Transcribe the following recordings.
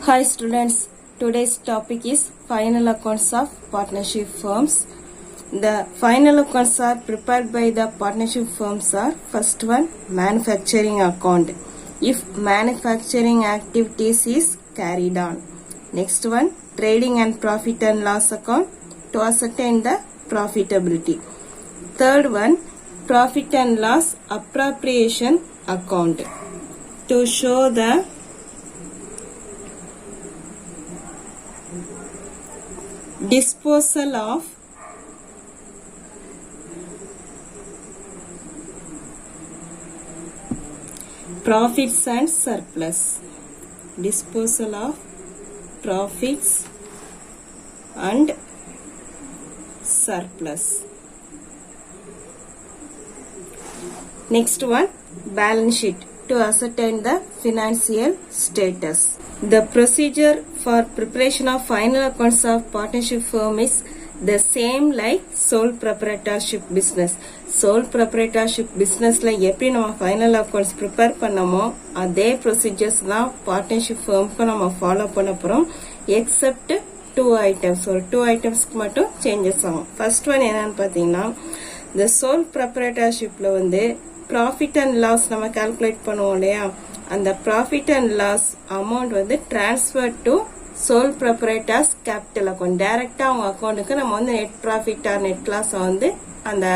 Hi students, today's topic is final accounts of partnership firms. The final accounts are prepared by the partnership firms are first one manufacturing account if manufacturing activities is carried on. Next one trading and profit and loss account to ascertain the profitability. Third one profit and loss appropriation account to show the disposal of profits and surplus. Disposal of profits and surplus. Next one balance sheet to ascertain the financial status. The procedure for preparation of final accounts of partnership firm is the same like sole proprietorship business. Sole proprietorship businessல எப்படி நம்ம final accounts prepare பண்ணமோ அதே procedures தான் partnership firmக்கு நம்ம follow பண்ண போறோம் except two items. ஒரு two itemsக்கு மட்டும் changes ஆகும். First one என்னன்னு பாத்தீங்கன்னா the sole proprietorshipல வந்து profit and loss நம்ம calculate பண்ணுவோம் இல்லையா அந்த profit and loss amount வந்து transfer to sole proprietor's capital account. டைரக்டா அவங்க அக்கௌண்ட்டுக்கு நம்ம வந்து net profit or net loss வந்து அந்த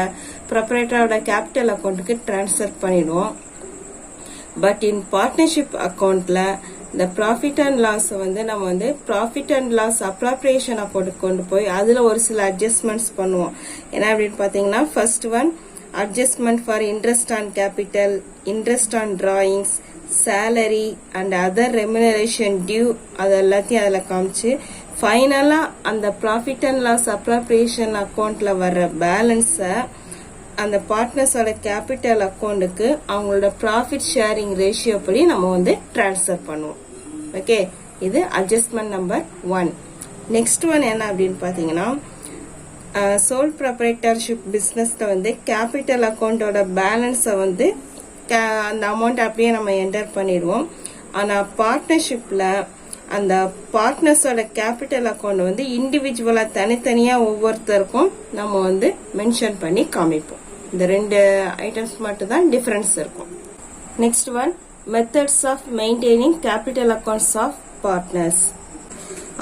proprietorோட capital accountக்கு transfer பண்ணிடுவோம். But in partnership accountல the profit and loss வந்து நம்ம வந்து profit and loss appropriation accountக்கு கொண்டு போய் அதுல ஒரு சில adjustments பண்ணுவோம். என்ன அப்படின்னு பாத்தீங்கன்னா first one adjustment for interest on capital, interest on drawings, salary and other remuneration due அதெல்லாத்தையும் அதில் காமிச்சு ஃபைனலாக அந்த ப்ராஃபிட் அண்ட் லாஸ் அப்ராப்ரியேஷன் அக்கௌண்ட்டில் வர்ற பேலன்ஸை அந்த பார்ட்னர்ஸோட கேபிட்டல் அக்கௌண்ட்டுக்கு அவங்களோட ப்ராஃபிட் ஷேரிங் ரேஷியோ படி நம்ம வந்து ட்ரான்ஸ்ஃபர் பண்ணுவோம். ஓகே, இது அட்ஜஸ்ட்மெண்ட் நம்பர் 1. நெக்ஸ்ட் ஒன் என்ன அப்படின்னு பார்த்தீங்கன்னா சோல் ப்ரொப்ரைட்டர்ஷிப் பிஸ்னஸ்ல வந்து கேபிட்டல் அக்கௌண்டோட பேலன்ஸை வந்து அந்த அமௌண்ட் அப்படியே நம்ம என்டர் பண்ணிடுவோம். ஆனால் பார்ட்னர்ஷிப்ல அந்த பார்ட்னர்ஸோட கேபிட்டல் அக்கௌண்ட் வந்து இண்டிவிஜுவலா தனித்தனியா ஒவ்வொருத்தருக்கும் நம்ம வந்து மென்ஷன் பண்ணி காமிப்போம். இந்த ரெண்டு ஐட்டம்ஸ் மட்டும் தான் டிஃபரன்ஸ் இருக்கும். Next one methods of maintaining capital accounts of partners.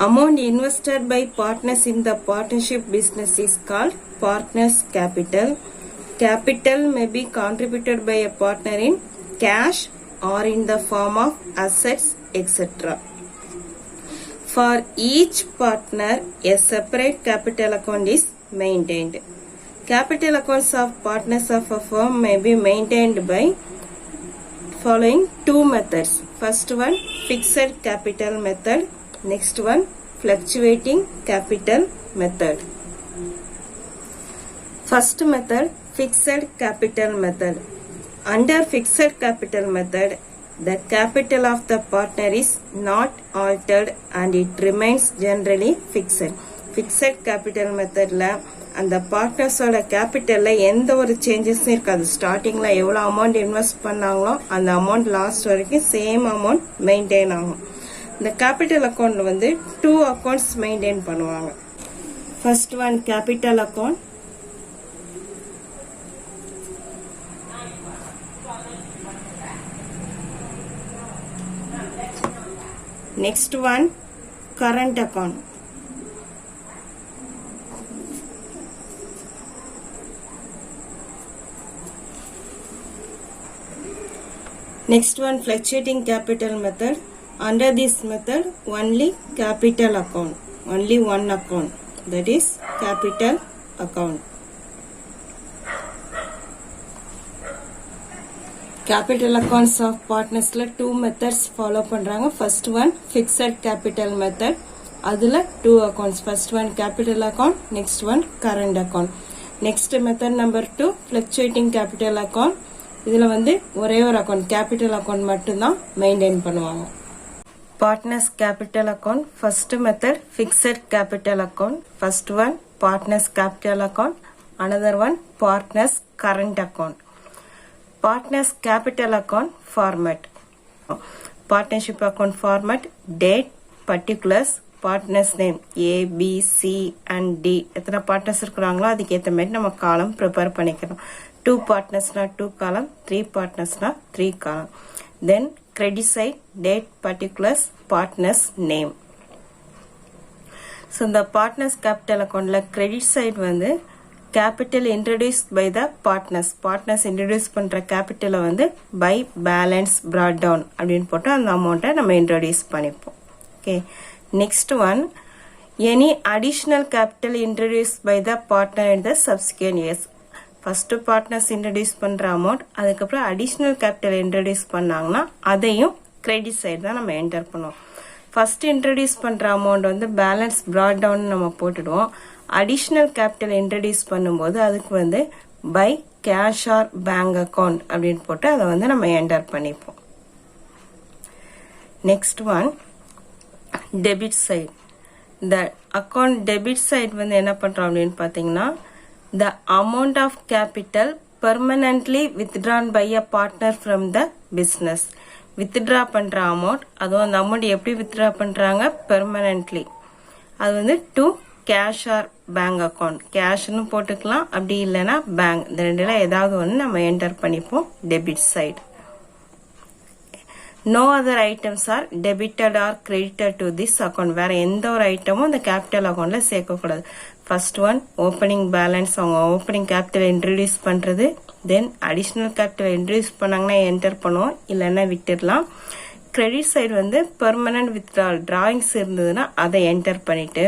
Amount invested by partners in the partnership business is called partners capital. Capital may be contributed by a partner in cash or in the form of assets, etc. For each partner, a separate capital account is maintained. Capital accounts of partners of a firm may be maintained by following two methods. First one, fixed capital method. Next one, fluctuating capital method. First method, fixed capital method. Under fixed capital method, the capital of the partner is not altered and it remains generally fixed. Fixed capital methodல அந்த பார்ட்னர்ஸோட கேபிட்டல்ல எந்த ஒரு சேஞ்சஸும் இருக்காது. ஸ்டார்டிங்ல எவ்வளவு amount invest பண்ணாங்களோ அந்த amount last வரைக்கும் same amount maintain ஆகும். இந்த கேபிட்டல் அக்கௌண்ட்ல வந்து டூ அக்கௌண்ட்ஸ் மெயின்டைன் பண்ணுவாங்க. First one capital account, next one current account. Next one fluctuating capital method. Under this method, only capital account, only one account, that is capital account. Capital accounts of partners la two methods follow பண்றாங்க. First one fixed capital method. அதுல two accounts. First one capital account, next one current account. Next method number 2 fluctuating capital account. இதுல வந்து ஒரே ஒரு account capital account மட்டும் தான் maintain பண்ணுவாங்க. Partners capital account. First method fixed capital account. First one partners capital account. Another one partners current account. Partners capital account format. Partnership account format: date, particulars, partners name A, B, C and D. எத்தனை partners இருக்கிறாங்களோ அதுக்கு ஏற்ற மாதிரி நம்ம காலம் prepare பண்ணிக்கணும். 2 பார்ட்னர்ஸ்னா 2 காலம், 3 பார்ட்னர்ஸ்னா 3 காலம். Then credit side, date, particulars, partners name. So இந்த partners capital accountல credit side வந்து capital introduced by the partners introduce பண்ற capital வந்து by balance brought down அப்படின்னு போட்டு அந்த அமௌண்ட்டை நம்ம introduce பண்ணிப்போம். Okay. Next one, any additional capital introduced by the partner in the subsequent years. First partners introduce பண்ற amount, அதுக்கப்புறம் additional capital introduce பண்ணாங்கன்னா அதையும் credit side தான் நம்ம enter பண்ணுவோம். First introduce பண்ற amount வந்து balance brought down நம்ம போட்டுடுவோம். Additional capital introduce பண்ணும்போது அதுக்கு வந்து by cash or bank account அப்படின்னு போட்டு அதை வந்து நம்ம enter பண்ணிப்போம். Next one, debit side. The account debit side வந்து என்ன பண்றோம் அப்படின்னு பாத்தீங்கன்னா the amount of capital permanently withdrawn by a partner from the business. withdraw பண்ற amount, அதுவும் அந்த amount எப்படி withdraw பண்றாங்க permanently, அது வந்து to cash or bank account. cashன்னு போட்டுக்கலாம், அப்படி இல்லைன்னா bank, இந்த ரெண்டுல ஏதாவது ஒன்று நம்ம enter பண்ணிப்போம் debit side. No other items are debited or credited to this account. வேற எந்த ஒரு ஐட்டமும் இந்த கேபிட்டல் அக்கௌண்ட்ல சேர்க்கக்கூடாது. ஃபர்ஸ்ட் ஒன் ஓப்பனிங் பேலன்ஸ், அவங்க ஓப்பனிங் கேபிட்டல் இன்ட்ரடியூஸ் பண்றது, தென் அடிஷனல் கேபிட்டல் இன்ட்ரடியூஸ் பண்ணாங்கன்னா என்டர் பண்ணுவோம், இல்லைன்னா விட்டுடலாம். கிரெடிட் சைடு வந்து பெர்மனன்ட் வித்ட்ரால் டிராயிங்ஸ் இருந்ததுன்னா அதை என்டர் பண்ணிட்டு,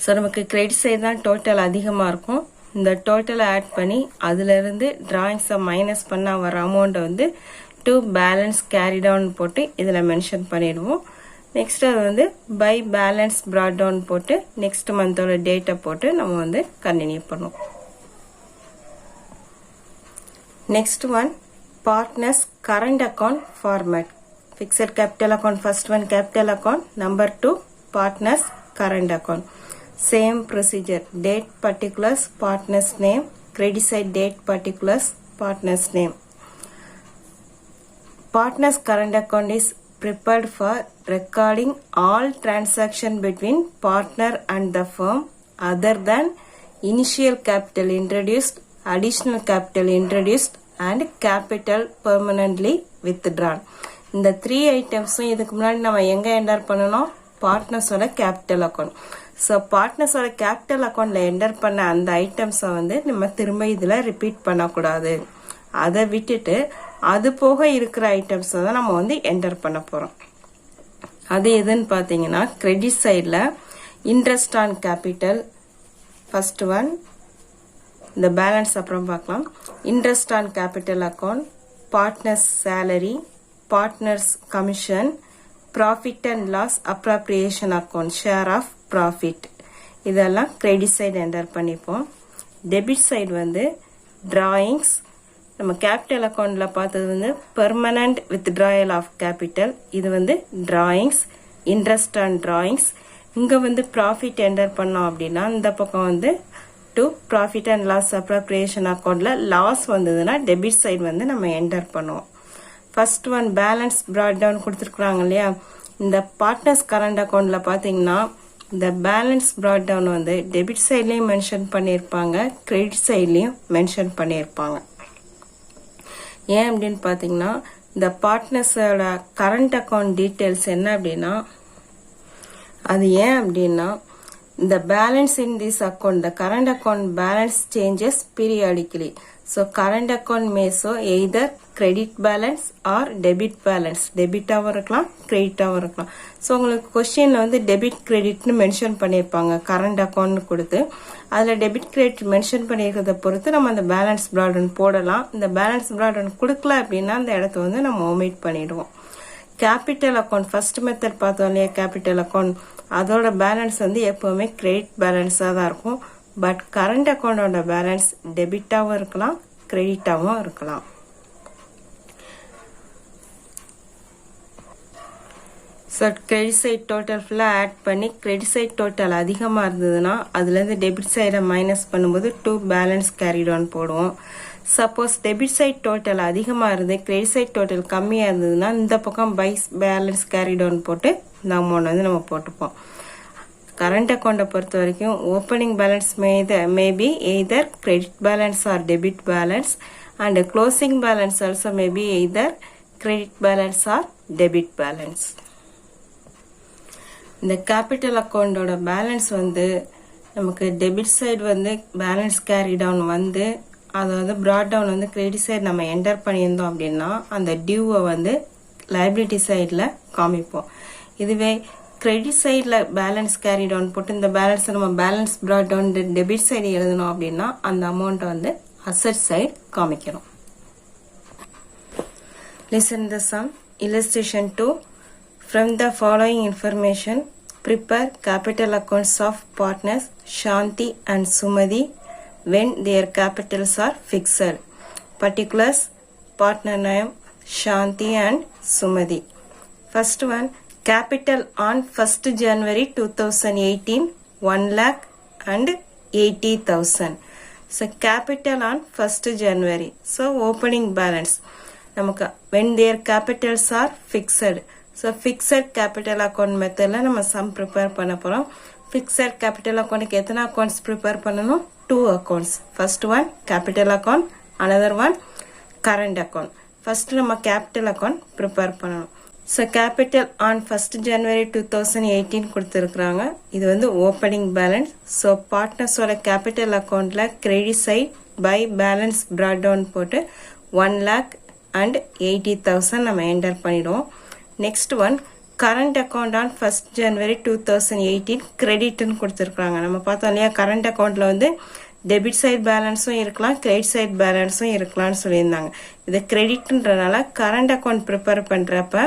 ஸோ நமக்கு கிரெடிட் சைடு தான் டோட்டல் அதிகமாக இருக்கும். இந்த டோட்டலை ஆட் பண்ணி அதுல இருந்து டிராயிங்ஸை மைனஸ் பண்ணா வர அமௌண்ட்டை வந்து to balance carried down போட்டு இதுல மென்ஷன் பண்ணிடுவோம். நெக்ஸ்ட் அது வந்து by balance brought down போட்டு நெக்ஸ்ட் மந்தோட டேட்டை போட்டு நம்ம வந்து கண்டினியூ பண்ணுவோம். Next one, partners current account format. Fixed capital account first one capital account, number 2 partners current account. Same procedure, date particulars, partners name, credit side date particulars, partners name. Partners current account is prepared for recording all transaction between partner and the firm other than initial capital introduced, additional capital introduced and capital permanently withdrawn. இந்த 3 ஐட்டம்ஸும் இதுக்கு முன்னாடி நம்ம எங்க enter பண்ணணும், பார்ட்னர்ஸோட capital account. So பார்ட்னர்ஸோட capital அக்கௌண்ட்ல enter பண்ண அந்த ஐட்டம்ஸை வந்து நம்ம திரும்ப இதுல ரிப்பீட் பண்ணக்கூடாது. அதை விட்டுட்டு அது போக இருக்கிற ஐட்டம்ஸ் தான் நம்ம வந்து என்டர் பண்ண போறோம். அது எதுன்னு பாத்தீங்கன்னா கிரெடிட் சைட்ல interest on capital first one, இந்த பேலன்ஸ் அப்புறம் பார்க்கலாம். Interest on capital account, partners salary, partners commission, profit and loss appropriation account, share of profit, இதெல்லாம் கிரெடிட் சைடு என்டர் பண்ணிப்போம். டெபிட் சைடு வந்து டிராயிங்ஸ், நம்ம கேபிட்டல் அக்கௌண்ட்ல பார்த்தது வந்து பெர்மனன்ட் வித்ட்ராயல் ஆஃப் கேபிட்டல், இது வந்து டிராயிங்ஸ், இன்ட்ரெஸ்ட் ஆன் டிராயிங்ஸ். இங்க வந்து ப்ராஃபிட் என்டர் பண்ணோம் அப்படின்னா இந்த பக்கம் வந்து to profit and loss appropriation அக்கௌண்ட்ல லாஸ் வந்ததுன்னா டெபிட் சைடு வந்து நம்ம என்டர் பண்ணுவோம். First one balance brought down கொடுத்துருக்காங்க இல்லையா, இந்த பார்ட்னர்ஸ் கரண்ட் அக்கௌண்ட்ல பாத்தீங்கன்னா இந்த பேலன்ஸ் பிராட் டவுன் வந்து டெபிட் சைட்லயும் மென்ஷன் பண்ணியிருப்பாங்க, கிரெடிட் சைட்லயும் மென்ஷன் பண்ணியிருப்பாங்க. ஏன் அப்படின்னு பாத்தீங்கன்னா இந்த பார்ட்னர்ஸோட கரண்ட் அக்கௌண்ட் டீடைல்ஸ் என்ன அப்படின்னா, அது ஏன் அப்படின்னா இந்த balance in this account, the current account balance changes periodically. So current account may show either credit balance or debit balance. டெபிட்டாவும் இருக்கலாம், கிரெடிட்டாவும் இருக்கலாம். ஸோ உங்களுக்கு கொஸ்டின்ல வந்து டெபிட் கிரெடிட்னு மென்ஷன் பண்ணியிருப்பாங்க கரண்ட் அக்கௌண்ட் கொடுத்து, அதுல டெபிட் கிரெடிட் மென்ஷன் பண்ணியிருக்கிறத பொறுத்து நம்ம அந்த பேலன்ஸ் பிராட்டன் போடலாம். இந்த பேலன்ஸ் பிராட்டன் கொடுக்கல அப்படின்னா அந்த இடத்த வந்து நம்ம ஒமிட் பண்ணிடுவோம். கேபிட்டல் அக்கௌண்ட் ஃபர்ஸ்ட் மெத்தட் பார்த்தோம் இல்லையா, கேபிட்டல் அக்கௌண்ட் அதோட பேலன்ஸ் வந்து எப்பவுமே கிரெடிட் பேலன்ஸா தான் இருக்கும். பட் கரண்ட் அக்கௌண்டோட பேலன்ஸ் டெபிட்டாவும் இருக்கலாம், கிரெடிட்டாவும் இருக்கலாம். ஸோ கிரெடிட் சைட் டோட்டல் ஃபுல்லாக ஆட் பண்ணி கிரெடிட் சைட் டோட்டல் அதிகமாக இருந்ததுன்னா அதுலேருந்து டெபிட் சைடை மைனஸ் பண்ணும்போது 2 பேலன்ஸ் கேரிட் ஆன் போடுவோம். சப்போஸ் டெபிட் சைட் டோட்டல் அதிகமாக இருந்து கிரெடிட் சைட் டோட்டல் கம்மியாக இருந்ததுன்னா இந்த பக்கம் பை பேலன்ஸ் கேரி டவுன் போட்டு இந்த அமௌண்ட் வந்து நம்ம போட்டுப்போம். கரண்ட் அக்கௌண்ட்டை பொறுத்த வரைக்கும் opening balance maybe either credit balance R debit balance and closing balance also maybe either credit balance R debit balance. இந்த கேபிட்டல் அக்கௌண்டோட பேலன்ஸ் வந்து நமக்கு டெபிட் சைடு வந்து பேலன்ஸ் கேரி டவுன் வந்து அதாவது ப்ராட் டவுன் வந்து கிரெடிட் சைடு நம்ம enter பண்ணியிருந்தோம் அப்படின்னா அந்த டியூவை வந்து லைபிலிட்டி சைடில் காமிப்போம். இதுவே கிரெடிட் சைடில் பேலன்ஸ் கேரி டவுன் போட்டு இந்த பேலன்ஸை நம்ம balance brought down debit side எழுதணும் அப்படின்னா அந்த அமௌண்ட்டை வந்து அசெட் சைடு காமிக்கிறோம். Listen the sum. Illustration 2. From the following information, prepare capital accounts of partners Shanti and Sumati when their capitals are fixed. Particulars: partner name Shanti and Sumati. First one, capital on 1st January 2018 1 lakh and 80,000. So capital on 1st January. So opening balance. நமக்கு when their capitals are fixed. So fixed capital account மெத்தட்ல நம்ம some prepare பண்ண போறோம். fixed capital accountக்கு எத்தனை accounts prepare பண்ணணும்? 2 accounts. First one capital account, another one current account. First நம்ம capital account prepare பண்ணணும். So capital on 1st January 2018 கொடுத்திருக்காங்க. இது வந்து opening balance. So partnerஸோட capital accountல credit side by balance brought down போட்டு 1 lakh and 80,000 நம்ம enter பண்ணிடுவோம். Next one current account on 1st January 2018 கிரெடிட்னு கொடுத்துருக்காங்க. நம்ம பார்த்தோம் இல்லையா, கரண்ட் அக்கௌண்ட்ல வந்து டெபிட் சைட் பேலன்ஸும் இருக்கலாம் கிரெடிட் சைட் பேலன்ஸும் இருக்கலாம்னு சொல்லியிருந்தாங்க. இது கிரெடிட்ன்றனால கரண்ட் அக்கௌண்ட் ப்ரிப்பேர் பண்றப்ப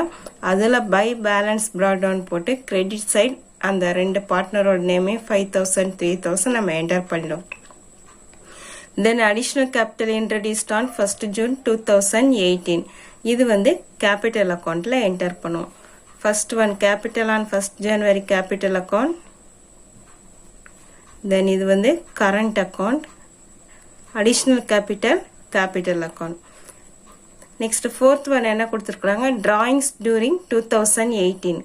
அதுல பை பேலன்ஸ் ப்ராட் டவுன் போட்டு கிரெடிட் சைட் அந்த ரெண்டு பார்ட்னரோட நேமே 5,000 3,000 நம்ம என்டர் பண்ணிடுவோம். Then additional capital introduced on 1st June 2018. இது வந்து capital accountல enter பண்ணுவோம். First one capital on 1st January capital account. Then இது வந்து current account. Additional capital account. Next fourth one என்ன கொடுத்திருக்காங்க? Drawings during 2018.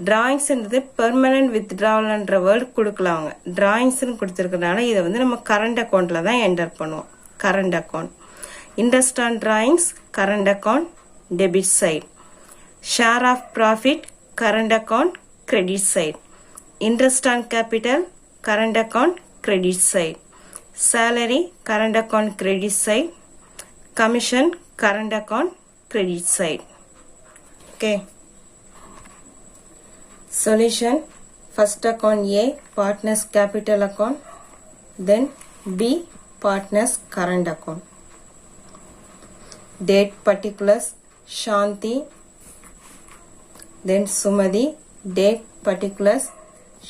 Drawings என்றது permanent withdrawal என்ற word கொடுக்கலாங்க. Drawings கொடுத்திருக்கனால இதை வந்து நம்ம current accountல தான் என்டர் பண்ணுவோம். current account. Interest on drawings current account debit side. Share of profit current account credit side. Interest on capital current account credit side. Salary current account credit side. Commission current account credit side. Okay. Solution: first account A partners capital account, then B partners current account. Date particulars Shanti, then Sumati. Date particulars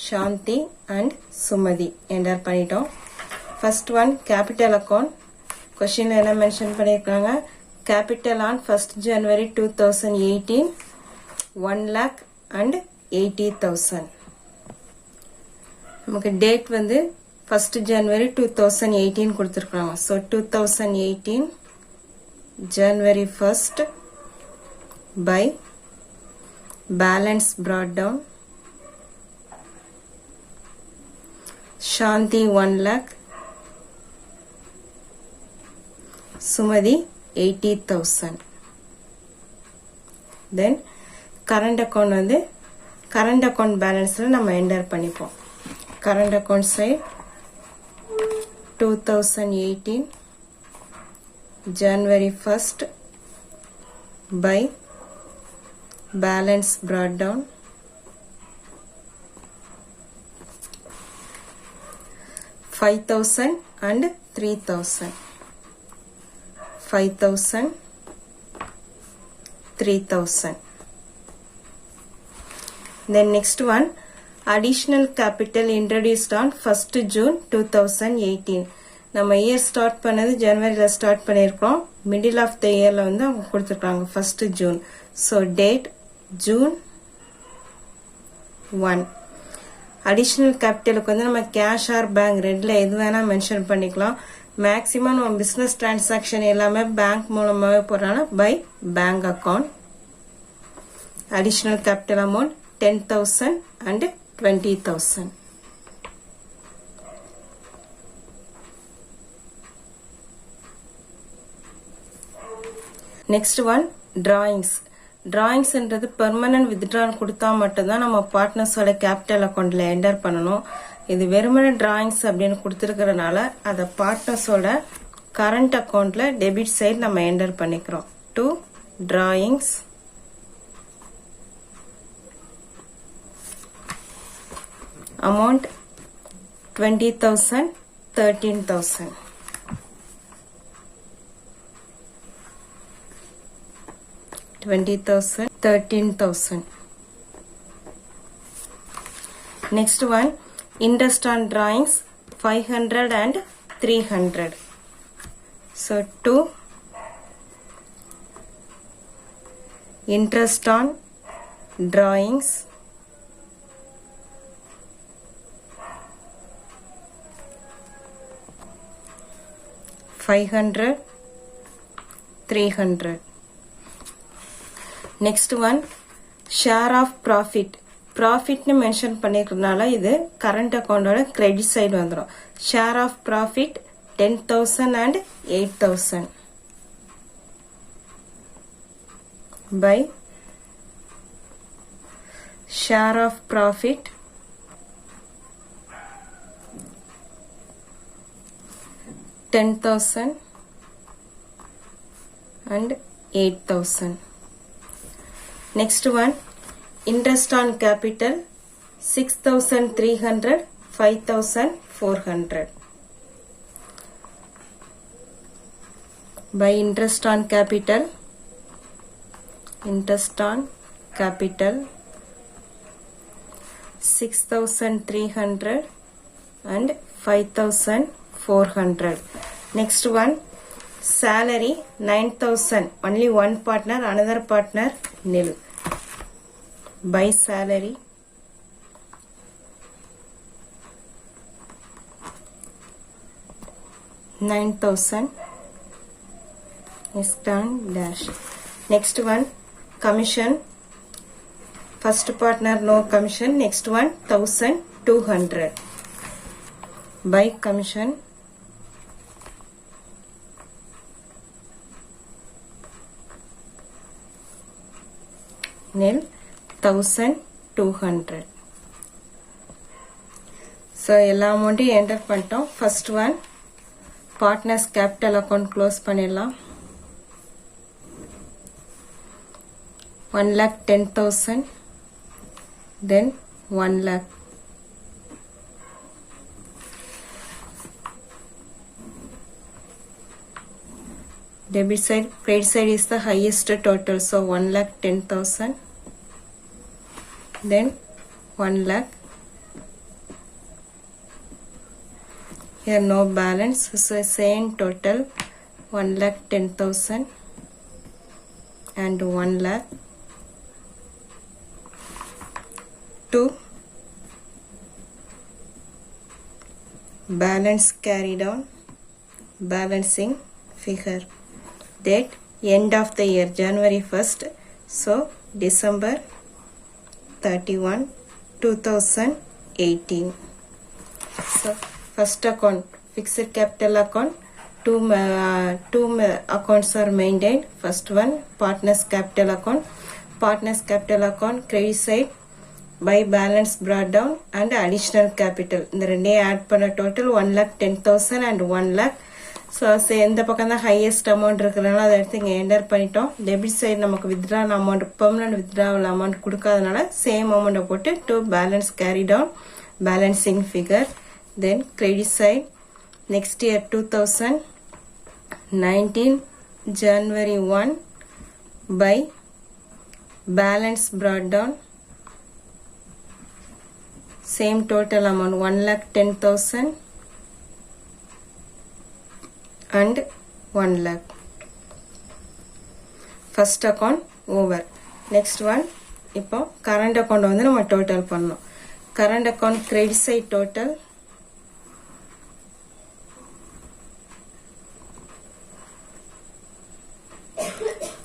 Shanti and Sumati. Enter பண்ணிட்டோம். First one capital account. Questionல என்ன mention பண்ணிருக்காங்க? Capital on 1st January 2018 1 lakh and 80,000. நமக்கு date வந்து 1st January 2018 கொடுத்திருக்காங்க. So 2018 January 1st by balance brought down Shanti 1 lakh, Sumati 80,000. Then current account வந்து current account balanceல நம்ம enter பண்ணிப்போம். current account side 2018 January 1st by balance brought down $5,000 and $3,000. 5,000 3,000. Then next one additional capital introduced on 1st June 2018. நம்ம year start பண்ணது ஜனவரியில start பண்ணியிருக்கோம். Middle of the இயர்ல வந்து அவங்க கொடுத்துருக்காங்க 1st June. So date June 1. Additional கேபிட்டலுக்கு வந்து நம்ம கேஷ் ஆர் பேங்க் ரெண்டுல எது வேணா மென்ஷன் பண்ணிக்கலாம். மேக்ஸிமம் நம்ம பிசினஸ் டிரான்சாக்ஷன் எல்லாமே பேங்க் மூலமாவே போறனால by bank account. Additional capital amount 10,000 and 20,000. Next one, drawings. டிராயிங்ஸ்ன்றது பெர்மனன்ட் வித்ட்ரால் கொடுத்தா மட்டும்தான் நம்ம பார்ட்னர்ஸோட கேபிட்டல் அக்கௌண்ட்ல என்டர் பண்ணணும். இது வெறுமனே டிராயிங்ஸ் அப்படின்னு கொடுத்துருக்கறனால அதை பார்ட்னர்ஸோட கரண்ட் அக்கௌண்ட்ல டெபிட் சைடு நம்ம என்டர் பண்ணிக்கிறோம். 2 drawings. Amount 20,000, 13,000. $20,000, 13,000. Next one, interest on drawings 500 and 300. So 2 interest on drawings 500, 300. Next one, share of profit. Profit னு மென்ஷன் பண்ணிருக்கறனால இது கரண்ட் அக்கவுண்டோட கிரெடிட் சைடு வந்துரும். Share of profit 10,000 and 8,000 by share of profit 10,000 and 8,000. Next one, interest on capital 6,300, 5,400 by interest on capital 6,300 and 5,400. Next one, salary 9,000, only one partner, another partner nil, by salary 9,000 is done dash. Next one, commission, first partner no commission, next one 1,200 by commission nil 1,200. So எல்லா அமௌண்ட்டையும் enter பண்ணிட்டோம். First one partners capital account close பண்ணிடலாம். 1,10,000, then 1 lakh. Debit side, credit side is the highest total, so 1,10,000, then 1 lakh. Here no balance, so same total 1,10,000 and 1 lakh. 2 balance carried on, balancing figure. Date end of the year January 1st, so December 31, 2018. So first account fixed capital account, two accounts are maintained. First one partners capital account credit side by balance brought down and additional capital. இந்த ரெண்டே add பண்ண total 1,10,000 and 1 lakh. So இந்த பக்கம் தான் highest amount இருக்கிறதுனால அதை எடுத்து இங்கே என்டர் பண்ணிட்டோம். டெபிட் சைடு நமக்கு withdrawal amount permanent withdrawal amount கொடுக்காதனால சேம் அமௌண்ட்டை போட்டு to balance carry down balancing figure. Then credit side next year 2019 January 1 by balance brought down same total amount 1,10,000 and 1 lakh. First account over. Next one, இப்போ current account வந்து நம்ம total பண்ணணும். Current account credit side total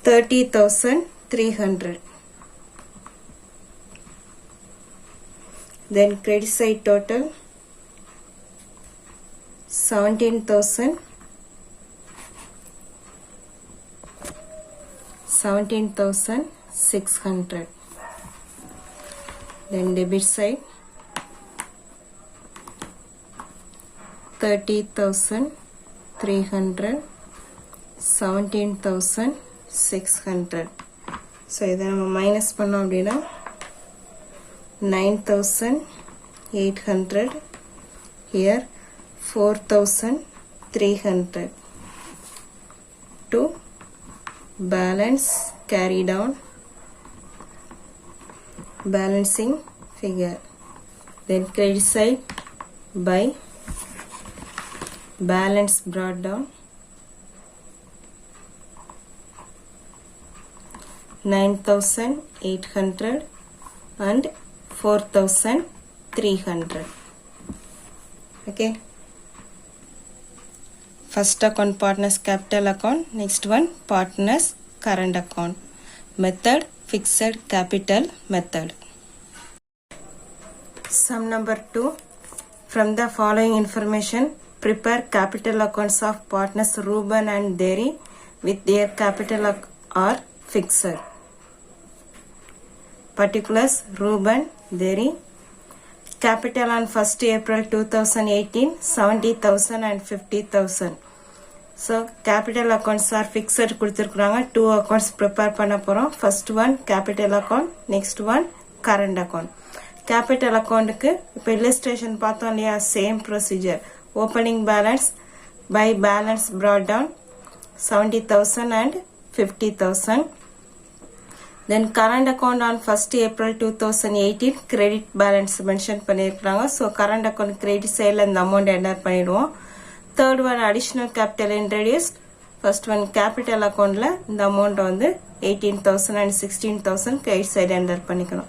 30,300. Then credit side total 17,600. Then debit side 30,300, 17,600. So இதை நம்ம minus பண்ணோம் அப்படின்னா 9,800. Here 4,300 to balance, carry down balancing figure. Then credit side by balance brought down 9,800 and 4,300. Okay. First account partners capital account, next one partners current account. Method fixed capital method. Sum number 2. From the following information, prepare capital accounts of partners Ruben and Derry with their capital are fixed. Particulars Ruben, Derry. Capital on 1st April 2018 70,000 and 50,000. So capital accounts are fixed கொடுத்திருக்காங்க. 2 accounts prepare பண்ண போறோம். First one capital account, next one current account. Capital accountக்கு இப்போ illustration பார்த்தோம் இல்லையா, same procedure. Opening balance by balance brought down 70,000 and 50,000. Then current account on 1st April 2018 credit balance mention பண்ணிருக்காங்க. So current account credit side இந்த amount enter பண்ணிடுவோம். Third one additional capital introduced. First one capital accountல இந்த amount வந்து 18,000 and 16,000 credit side enter பண்ணிக்கணும்.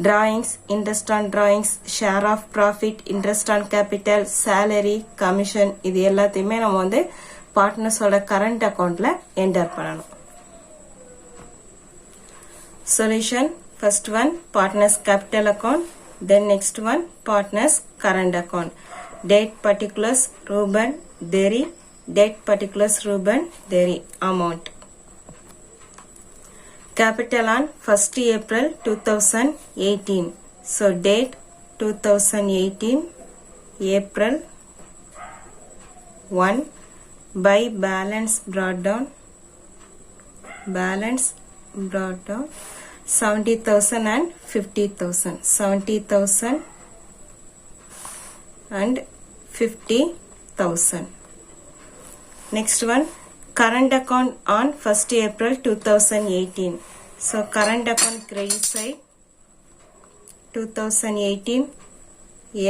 Drawings, interest on drawings, share of profit, interest on capital, salary, commission இது எல்லாத்தையுமே நம்ம வந்து பார்ட்னர்ஸோட current accountல enter பண்ணணும். Solution. First one partners capital account, then next one partners current account. Date particulars Ruben, Derry. Date particulars Ruben, Derry. Amount. Capital on 1st April 2018. So date 2018 April 1 by balance brought down 70,000 and 50,000. 70,000 and 50,000. Next one current account on 1st April 2018. So current account credit side 2018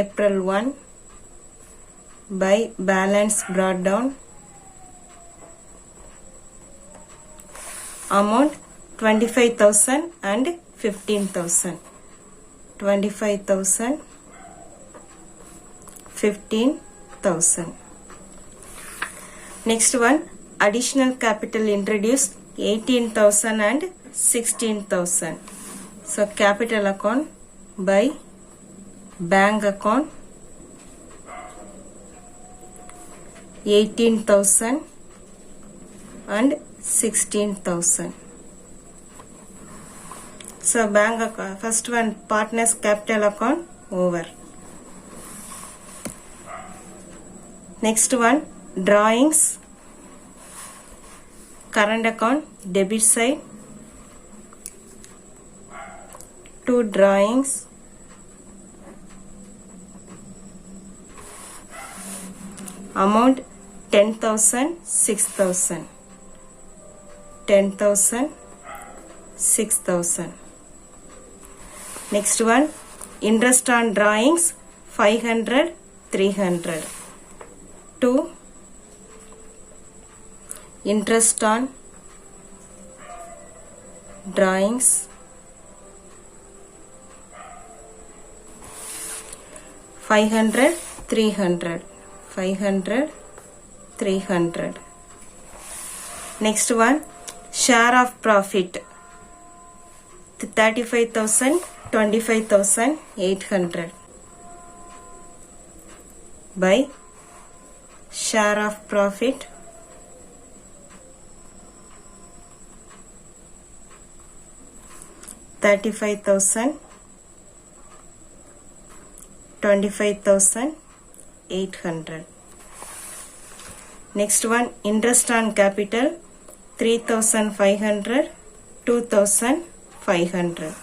April 1 by balance brought down amount 25,000 and 15,000. 25,000, 15,000. Next one additional capital introduced 18,000 and 16,000. So capital account by bank account 18,000 and 16,000. So bank account, first one partners capital account over. Next one drawings current account debit side. 2 drawings amount 10,000, 6,000. 10,000, 6,000. Next one interest on drawings 500, 300. 2 interest on drawings 500, 300. 500, 300. Next one Share of profit 35,000, 25,800 by share of profit 35,000, 25,800. Next one, interest on capital 3,500, 2,500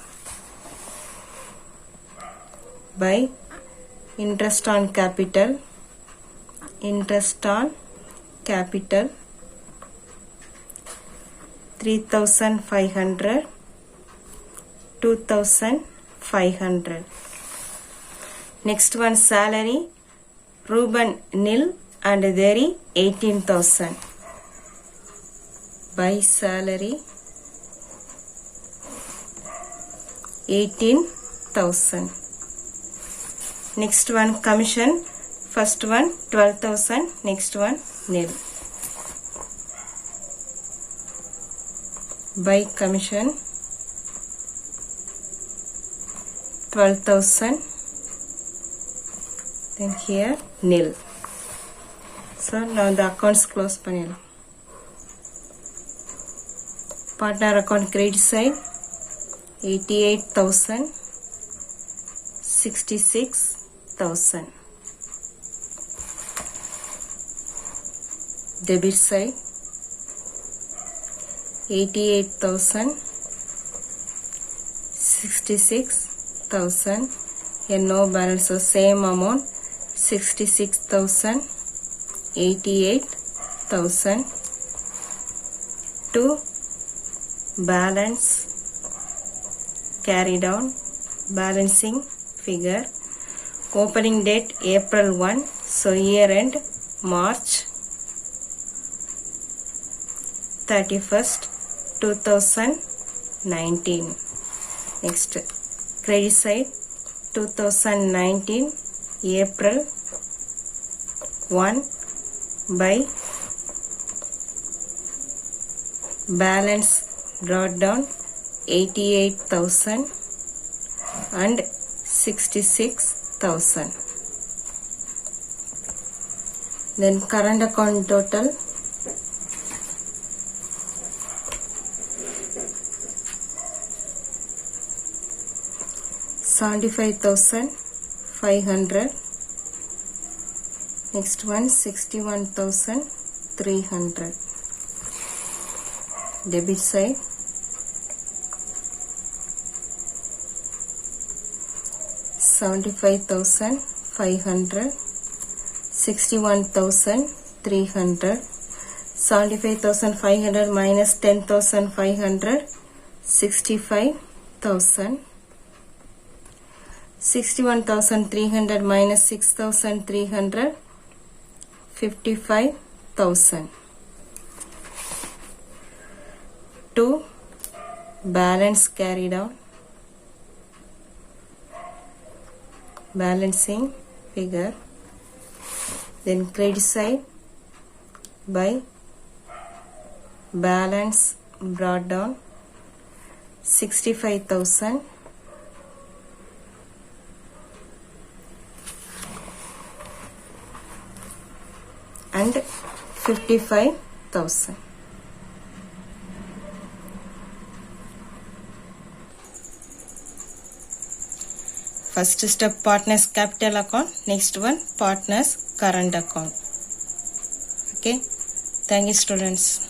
by interest on capital 3,500, 2,500. Next one, salary Reuben nil and Derry 18,000 by salary 18,000. Next one, commission, first one 12,000, next one nil by commission 12,000, then here nil. So now the accounts close பண்ணிடலாம். Partner account credit side 88,000, 66,000. Debit side 88,000, 66,000. Here no balance, so same amount 66,000, 88,000 to balance carry down balancing figure. Opening date April 1, so year end March 31st 2019. Next, credit side 2019 April 1 by balance brought down 88,000 and 66,000. Then current account total 75,500. Next one 61,300. Debit side 75,500, 61,300. 75,500 minus 10,500, 65,000. 61,300 minus 6,300, 55,000. To balance carry down balancing figure. Then credit side by balance brought down 65,000 and 55,000. First step partners capital account, next one partners current account. Okay, thank you students.